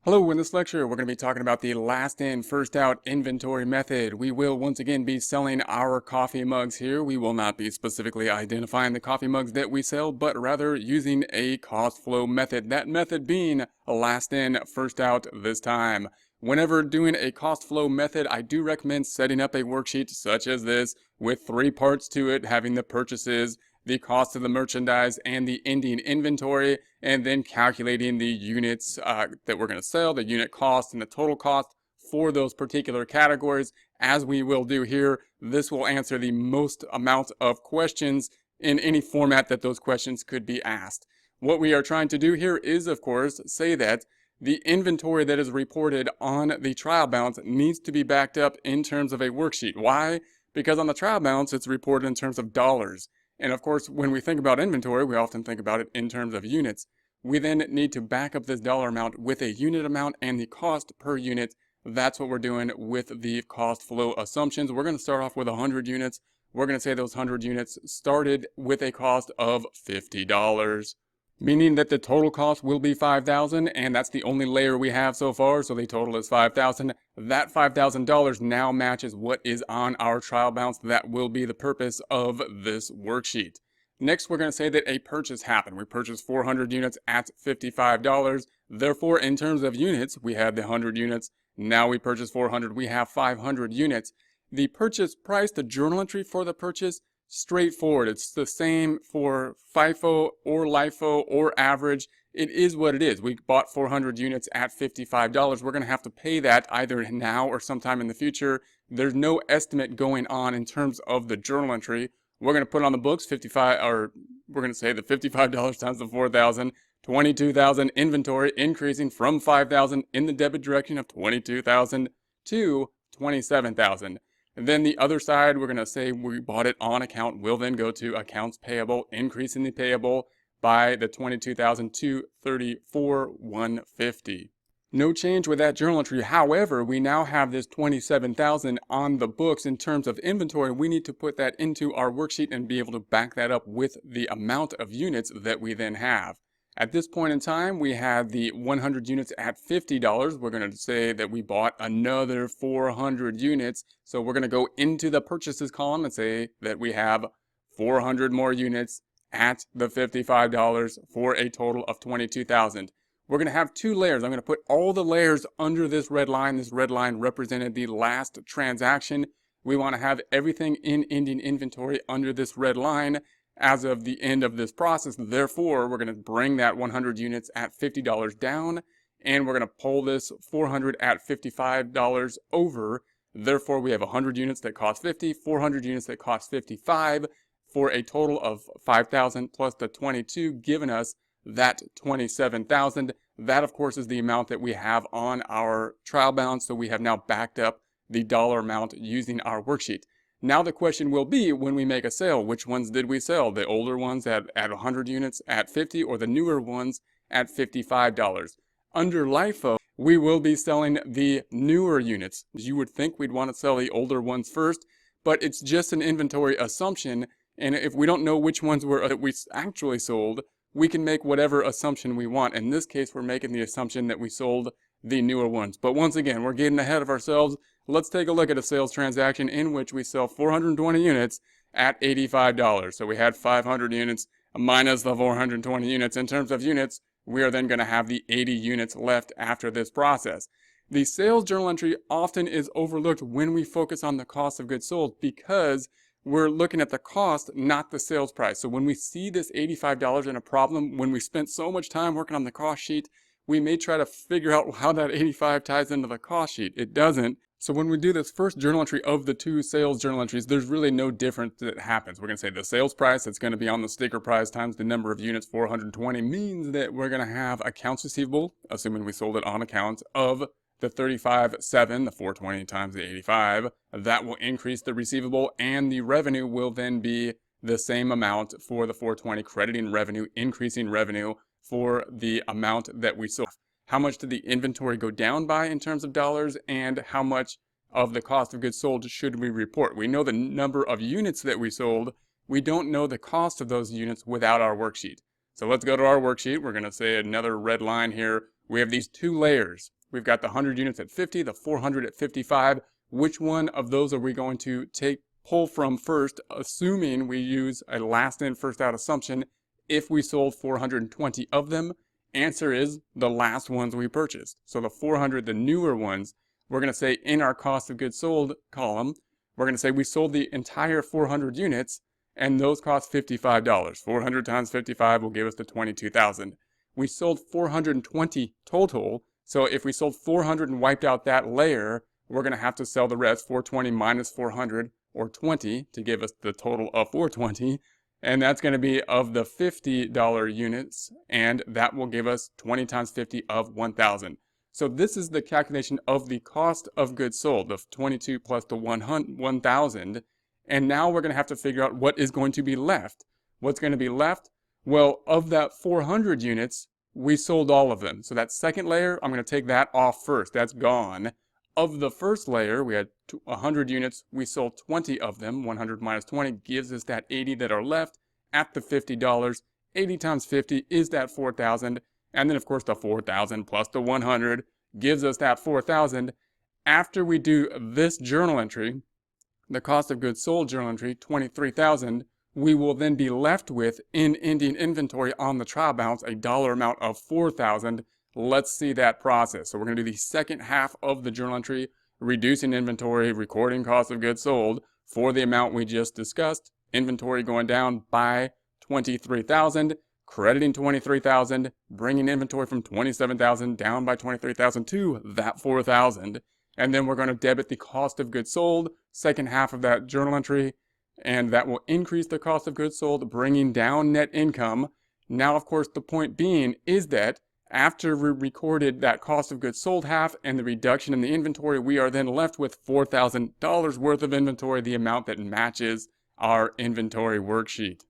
Hello, in this lecture, we're going to be talking about the last in, first out inventory method. We will once again be selling our coffee mugs here. We will not be specifically identifying the coffee mugs that we sell, but rather using a cost flow method. That method being last in, first out this time. Whenever doing a cost flow method, I do recommend setting up a worksheet such as this with 3 parts to it, having the purchases, the cost of the merchandise, and the ending inventory, and then calculating the units that we're going to sell, the unit cost, and the total cost for those particular categories. As we will do here, this will answer the most amount of questions in any format that those questions could be asked. What we are trying to do here is, of course, say that the inventory that is reported on the trial balance needs to be backed up in terms of a worksheet. Why? Because on the trial balance, it's reported in terms of dollars. And of course, when we think about inventory, we often think about it in terms of units. We then need to back up this dollar amount with a unit amount and the cost per unit. That's what we're doing with the cost flow assumptions. We're going to start off with 100 units. We're going to say those 100 units started with a cost of $50. Meaning that the total cost will be $5,000, and that's the only layer we have so far, so the total is $5,000. That $5,000 now matches what is on our trial balance. That will be the purpose of this worksheet. Next, we're going to say that a purchase happened. We purchased 400 units at $55. Therefore, in terms of units, we had the 100 units. Now we purchased 400. We have 500 units. The purchase price, the journal entry for the purchase, straightforward. It's the same for FIFO or LIFO or average. It is what it is. We bought 400 units at $55. We're going to have to pay that either now or sometime in the future. There's no estimate going on in terms of the journal entry. We're going to put on the books 55, or we're going to say the $55 times the 4,000, 22,000 inventory, increasing from 5,000 in the debit direction of 22,000 to 27,000. And then the other side, we're going to say we bought it on account, will then go to accounts payable, increasing the payable by the 22,000 to 34,150. No change with that journal entry. However, we now have this 27,000 on the books in terms of inventory. We need to put that into our worksheet and be able to back that up with the amount of units that we then have. At this point in time, we had the 100 units at $50. We're going to say that we bought another 400 units. So we're going to go into the purchases column and say that we have 400 more units at the $55 for a total of 22,000. We're going to have 2 layers. I'm going to put all the layers under this red line. This red line represented the last transaction. We want to have everything in ending inventory under this red line as of the end of this process. Therefore, we're going to bring that 100 units at $50 down, and we're going to pull this 400 at $55 over. Therefore, we have 100 units that cost 50, 400 units that cost 55, for a total of 5,000 plus the 22, giving us that 27,000. That, of course, is the amount that we have on our trial balance, so we have now backed up the dollar amount using our worksheet. Now the question will be, when we make a sale, which ones did we sell? The older ones at 100 units at 50, or the newer ones at $55? Under LIFO, we will be selling the newer units. You would think we'd want to sell the older ones first, but it's just an inventory assumption, and if we don't know which ones that we actually sold, we can make whatever assumption we want. In this case, we're making the assumption that we sold the newer ones. But once again, we're getting ahead of ourselves. Let's take a look at a sales transaction in which we sell 420 units at $85. So we had 500 units minus the 420 units. In terms of units, we are then going to have the 80 units left after this process. The sales journal entry often is overlooked when we focus on the cost of goods sold because we're looking at the cost, not the sales price. So when we see this $85 in a problem, when we spent so much time working on the cost sheet, we may try to figure out how that 85 ties into the cost sheet. It doesn't. So when we do this first journal entry of the 2 sales journal entries, there's really no difference that happens. We're going to say the sales price that's going to be on the sticker price times the number of units, 420, means that we're going to have accounts receivable, assuming we sold it on account, of the 35.7, the 420 times the 85. That will increase the receivable, and the revenue will then be the same amount for the 420, crediting revenue, increasing revenue for the amount that we sold. How much did the inventory go down by in terms of dollars, and how much of the cost of goods sold should we report? We know the number of units that we sold. We don't know the cost of those units without our worksheet. So let's go to our worksheet. We're going to say another red line here. We have these two layers. We've got the 100 units at 50, the 400 at 55. Which one of those are we going to pull from first, assuming we use a last in, first out assumption if we sold 420 of them? Answer is the last ones we purchased. So the 400, the newer ones, we're going to say in our cost of goods sold column, we're going to say we sold the entire 400 units and those cost $55. 400 times 55 will give us the 22,000. We sold 420 total. So if we sold 400 and wiped out that layer, we're going to have to sell the rest, 420 minus 400, or 20, to give us the total of 420. And that's going to be of the $50 units, and that will give us 20 times 50 of 1,000. So this is the calculation of the cost of goods sold, of 22 plus the 1,000. And now we're going to have to figure out what is going to be left. What's going to be left? Well, of that 400 units, we sold all of them. So that second layer, I'm going to take that off first. That's gone. Of the first layer, we had 100 units. We sold 20 of them. 100 minus 20 gives us that 80 that are left at the $50. 80 times 50 is that 4,000. And then, of course, the 4,000 plus the 100 gives us that 4,000. After we do this journal entry, the cost of goods sold journal entry, 23,000, we will then be left with, in ending inventory on the trial balance, a dollar amount of 4,000. Let's see that process. So we're going to do the second half of the journal entry, reducing inventory, recording cost of goods sold for the amount we just discussed. Inventory going down by 23,000, crediting 23,000, bringing inventory from 27,000 down by 23,000 to that 4,000. And then we're going to debit the cost of goods sold, second half of that journal entry, and that will increase the cost of goods sold, bringing down net income. Now, of course, the point being is that after we recorded that cost of goods sold half and the reduction in the inventory, we are then left with $4,000 worth of inventory, the amount that matches our inventory worksheet.